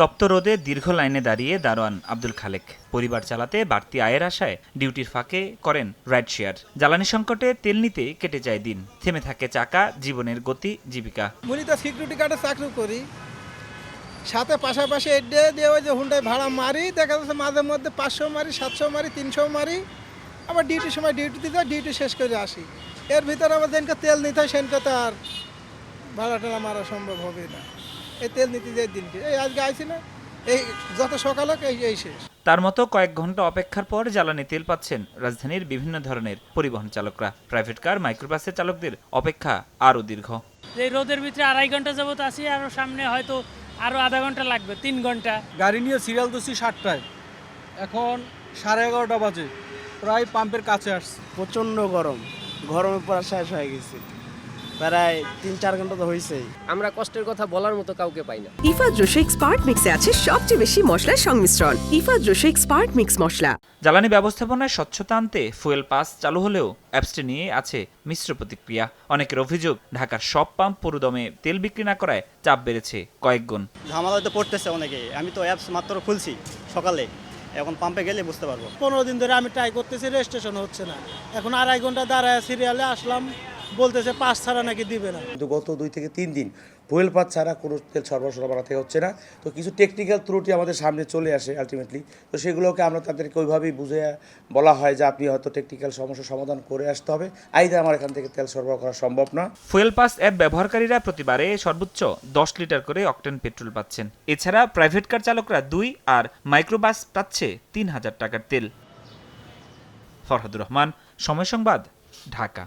তপ্ত রোদে দীর্ঘ লাইনে দাঁড়িয়ে দারোয়ান আব্দুল খালেক পরিবার চালাতে বাড়তি আয়ের আশায় ডিউটির ফাঁকে করেন রাইড শেয়ার। জ্বালানি সংকটে তেল নিতে কেটে যায় দিন, থেমে থাকে চাকা, জীবনের গতি জীবিকা। মূলত সিকিউরিটি গার্ডে চাকরি করি, সাথে পাশাপাশি এডে দিয়ে ওই যে হুন্ডায় ভাড়া মারি, দেখা যাচ্ছে মাঝে মধ্যে 500 মারি, 700 মারি, 300 মারি, আবার ডিউটির সময় ডিউটি দিতে ডিউটি শেষ করে আসি। এর ভিতরে আবার যেনকে তেল নিতে হয় সেনকে তো আর ভাড়া টাড়া মারা সম্ভব হবে না। এই তেল নিতে যে দিনটি এই আজকে আইছি না, এই যত সকাল হোক এই শেষ। তার মতো কয়েক ঘন্টা অপেক্ষার পর জ্বালানি তেল পাচ্ছেন রাজধানীর বিভিন্ন ধরনের পরিবহন চালকরা। প্রাইভেট কার, মাইক্রোবাসের চালকদের অপেক্ষা আরও দীর্ঘ। এই রোদের ভিতরে 2.5 ঘন্টা যাবত আসি, আরও সামনে হয়তো আরও আধা ঘন্টা লাগবে, 3 ঘন্টা। গাড়ি নিয়ে সিরিয়াল দিচ্ছি 7টায়, এখন 11:30 বাজে, প্রায় পাম্পের কাছে আসছে। প্রচণ্ড গরম, গরমে পড়া শেষ হয়ে গেছে, প্রায় 3-4 ঘন্টা তো হয়েছেই। আমরা কষ্টের কথা বলার মতো কাউকে পাই না। ইফাদ রশিক স্পার্ক মিক্সে আছে সবচেয়ে বেশি মশলার সংমিশ্রণ। ইফাদ রশিক স্পার্ক মিক্স মশলা। জ্বালানি ব্যবস্থাপনায় স্বচ্ছতা আনতে ফুয়েল পাস চালু হলেও অ্যাপসটি নিয়ে আছে মিশ্র প্রতিক্রিয়া। অনেকের অভিযোগ, ঢাকার সব পাম্প পুরোদমে তেল বিক্রি না করায় চাপ বেড়েছে কয়েক গুণ। ঝামেলা তো পড়তেছে অনেকে, আমি তো অ্যাপস মাত্র খুলছি সকালে, এখন পাম্পে গেলে বুঝতে পারবো। 15 দিন ধরে আমি ট্রাই করতেছি, রেজিস্ট্রেশন হচ্ছে না। এখন 2.5 ঘন্টা দাঁড়ায় সিরিয়ালে আসলাম, বলতেছে পাস ছাড়া নাকি দিবে না। কিন্তু গত 2 থেকে 3 দিন ফুয়েল পাত ছাড়া কোনো তেল সরবরাহ থেকে হচ্ছে না। তো কিছু টেকনিক্যাল ত্রুটি আমাদের সামনে চলে আসে আলটিমেটলি। তো সেগুলোকে আমরা তাদেরকে ওইভাবেই বুঝে বলা হয় যে আপনি হয়তো টেকনিক্যাল সমস্যার সমাধান করে আসতে হবে, আইদা আমার এখান থেকে তেল সরবরাহ করা সম্ভব না। ফুয়েল পাস অ্যাপ ব্যবহারকারীরা প্রতিবারে সর্বোচ্চ 10 লিটার করে অকটেন পেট্রোল পাচ্ছেন। এছাড়া প্রাইভেট কার চালকরা 2 আর মাইক্রোবাস পাচ্ছে 3000 টাকার তেল। ফরহাদুর রহমান, সময় সংবাদ, ঢাকা।